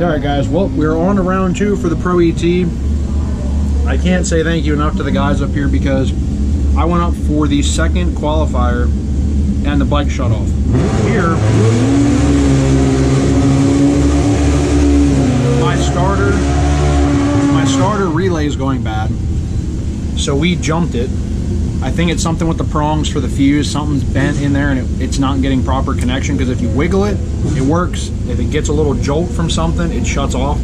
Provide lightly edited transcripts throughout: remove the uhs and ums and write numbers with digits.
Alright guys, well, we're on to round 2 for the Pro ET. I can't say thank you enough to the guys up here because I went up for the second qualifier and the bike shut off. Here, my starter relay is going bad, so we jumped it. I think it's something with the prongs for the fuse. Something's bent in there and it's not getting proper connection, because if you wiggle it, it works. If it gets a little jolt from something, it shuts off.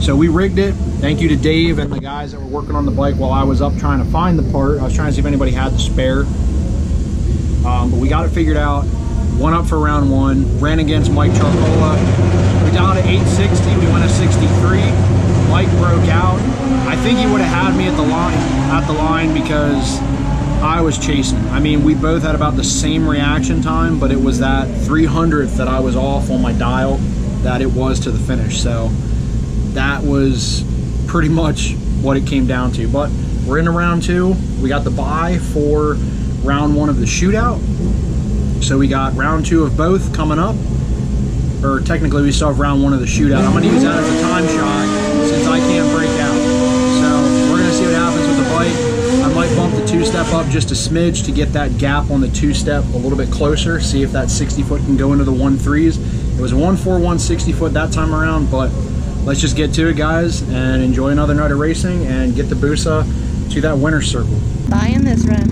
So we rigged it. Thank you to Dave and the guys that were working on the bike while I was up trying to find the part. I was trying to see if anybody had the spare. But we got it figured out. Went up for round 1. Ran against Mike Charcola. We dialed at 860. We went at 63. Mike broke out. I think he would have had me at the line because I was chasing. I mean, we both had about the same reaction time, but it was that 300th that I was off on my dial that it was to the finish. So that was pretty much what it came down to. But we're into round 2. We got the bye for round 1 of the shootout. So we got round 2 of both coming up. Or technically we still have round 1 of the shootout. I'm gonna use that as a time shot since I can't break out. So we're gonna see what happens with the bike. I might bump the 2-step up just a smidge to get that gap on the 2-step a little bit closer, see if that 60 foot can go into the 1.3s. It was a 1.41 60 foot that time around, but let's just get to it, guys, and enjoy another night of racing and get the Busa to that winner's circle. Bye in this run.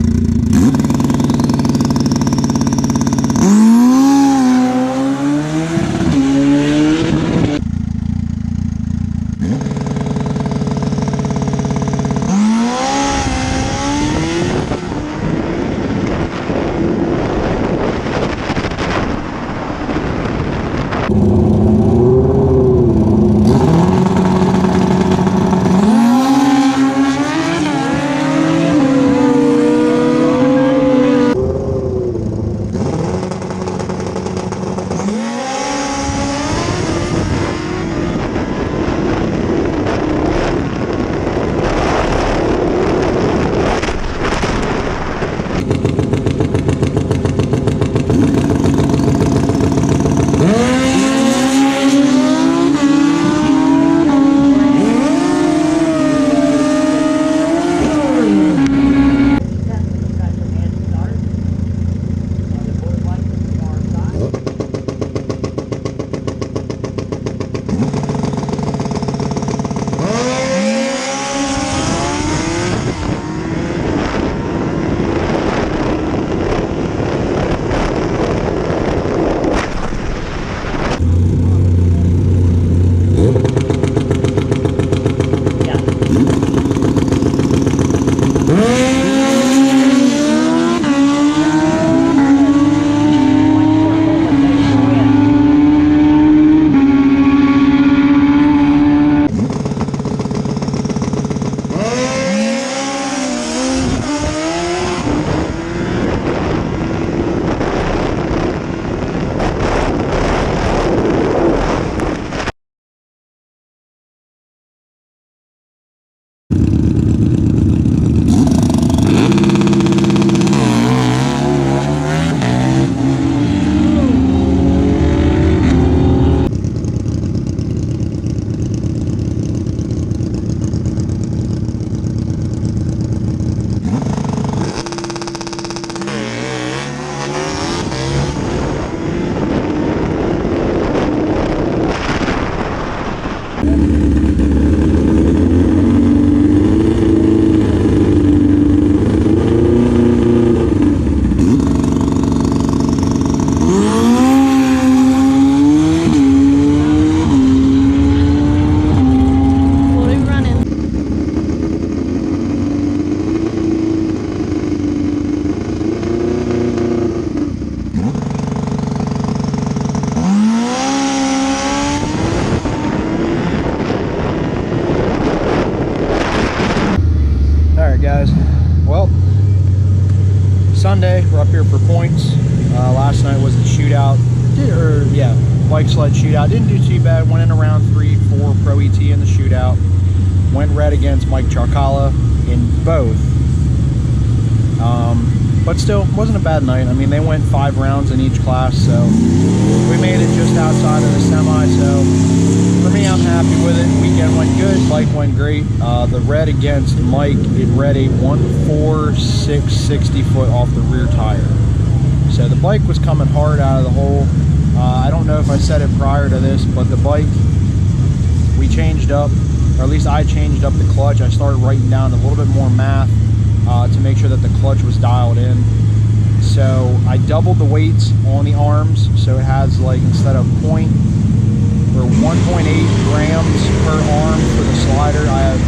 Sunday, we're up here for points. Last night was the shootout, bike sled shootout. Didn't do too bad. Went in around 3-4 Pro ET in the shootout. Went red against Mike Charcala in both. But still, wasn't a bad night. I mean, they went 5 rounds in each class, so we made it just outside of the semi. So for me, I'm happy with it. Weekend went good. Bike went great. The red against Mike, it read a 1.46 60 foot off the rear tire. So the bike was coming hard out of the hole. I don't know if I said it prior to this, but the bike, we changed up, or at least I changed up the clutch. I started writing down a little bit more math to make sure that the clutch was dialed in. So I doubled the weights on the arms, so it has, like, instead of 1.8 grams per arm for the slider, I have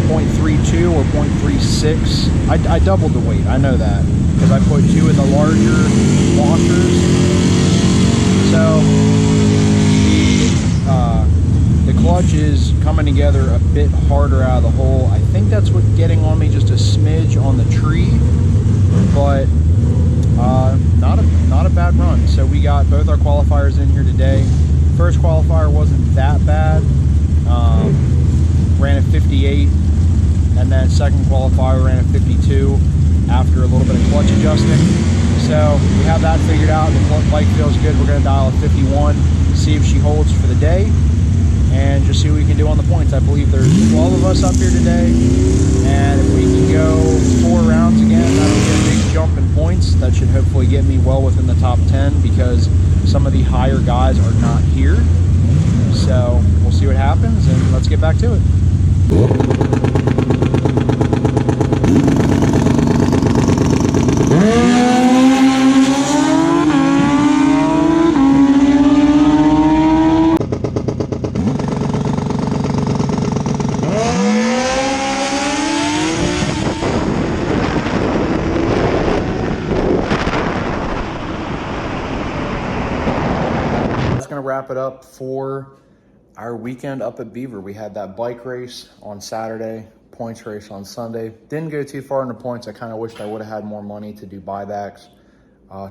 0.32 or 0.36. I doubled the weight, I know that, because I put 2 of the larger washers. So the clutch is coming together a bit harder out of the hole. I think that's what's getting on me just a smidge on the tree, but not a bad run. So we got both our qualifiers in here today. First qualifier wasn't that bad. Ran at 58, and then second qualifier ran at 52 after a little bit of clutch adjusting. So we have that figured out. The bike feels good. We're going to dial at 51, see if she holds for the day, and just see what we can do on the points. I believe there's 12 of us up here today, and if we can go 4 rounds again, that'll be a big jump in points. That should hopefully get me well within the top 10, because some of the higher guys are not here. So we'll see what happens, and let's get back to it. Wrap it up for our weekend up at Beaver. We had that bike race on Saturday, points race on Sunday. Didn't go too far into points. I kind of wished I would have had more money to do buybacks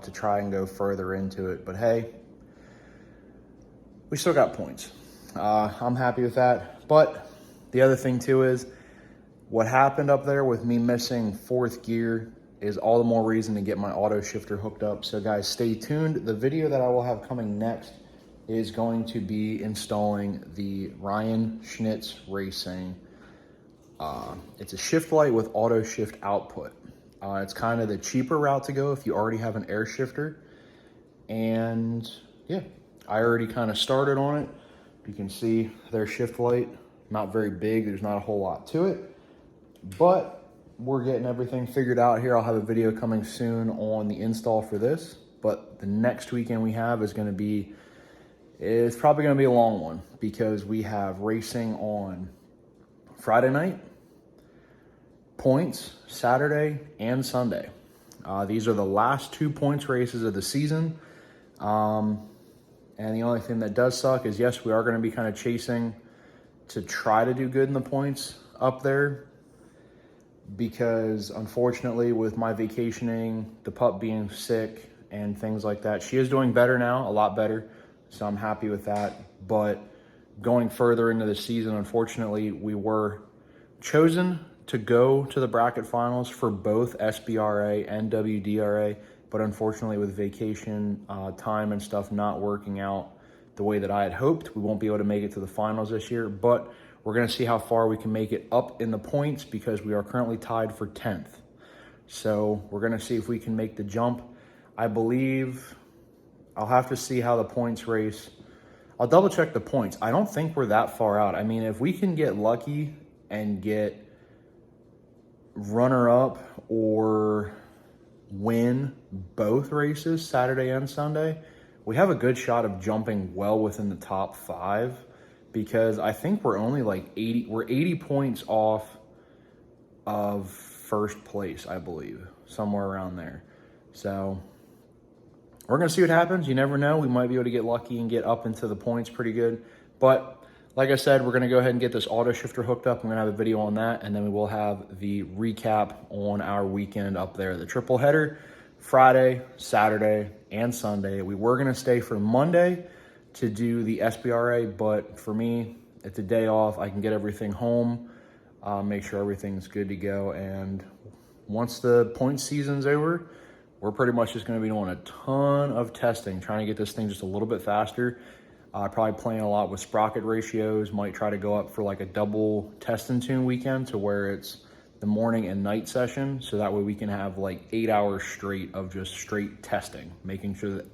to try and go further into it. But hey, we still got points. I'm happy with that. But the other thing too is what happened up there with me missing 4th gear is all the more reason to get my auto shifter hooked up. So guys, stay tuned. The video that I will have coming next is going to be installing the Ryan Schnitz Racing. It's a shift light with auto shift output. It's kind of the cheaper route to go if you already have an air shifter. And yeah, I already kind of started on it. You can see their shift light, not very big. There's not a whole lot to it, but we're getting everything figured out here. I'll have a video coming soon on the install for this, but the next weekend we have is going to be, it's probably going to be a long one, because we have racing on Friday night, points Saturday and Sunday. These are the last 2 points races of the season. And the only thing that does suck is, yes, we are going to be kind of chasing to try to do good in the points up there, because unfortunately with my vacationing, the pup being sick and things like that, she is doing better now, a lot better. So I'm happy with that. But going further into the season, unfortunately, we were chosen to go to the bracket finals for both SBRA and WDRA. But unfortunately, with vacation time and stuff not working out the way that I had hoped, we won't be able to make it to the finals this year. But we're going to see how far we can make it up in the points, because we are currently tied for 10th. So we're going to see if we can make the jump. I believe I'll have to see how the points race. I'll double check the points. I don't think we're that far out. I mean, if we can get lucky and get runner up or win both races, Saturday and Sunday, we have a good shot of jumping well within the top 5, because I think we're only like 80, we're 80 points off of first place, I believe, somewhere around there. So we're going to see what happens. You never know. We might be able to get lucky and get up into the points pretty good. But like I said, we're gonna go ahead and get this auto shifter hooked up. I'm gonna have a video on that, and then we will have the recap on our weekend up there. The triple header, Friday, Saturday, and Sunday. We were gonna stay for Monday to do the SBRA, but for me, it's a day off. I can get everything home, make sure everything's good to go, and once the point season's over, we're pretty much just gonna be doing a ton of testing, trying to get this thing just a little bit faster. Probably playing a lot with sprocket ratios, might try to go up for like a double test and tune weekend to where it's the morning and night session. So that way we can have like 8 hours straight of just straight testing, making sure that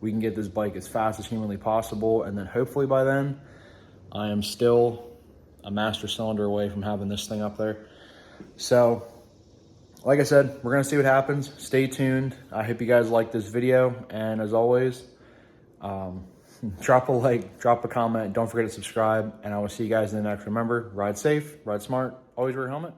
we can get this bike as fast as humanly possible. And then hopefully by then, I am still a master cylinder away from having this thing up there. So like I said, we're gonna see what happens. Stay tuned. I hope you guys like this video. And as always, drop a like, drop a comment. Don't forget to subscribe, and I will see you guys in the next. Remember, ride safe, ride smart, always wear a helmet.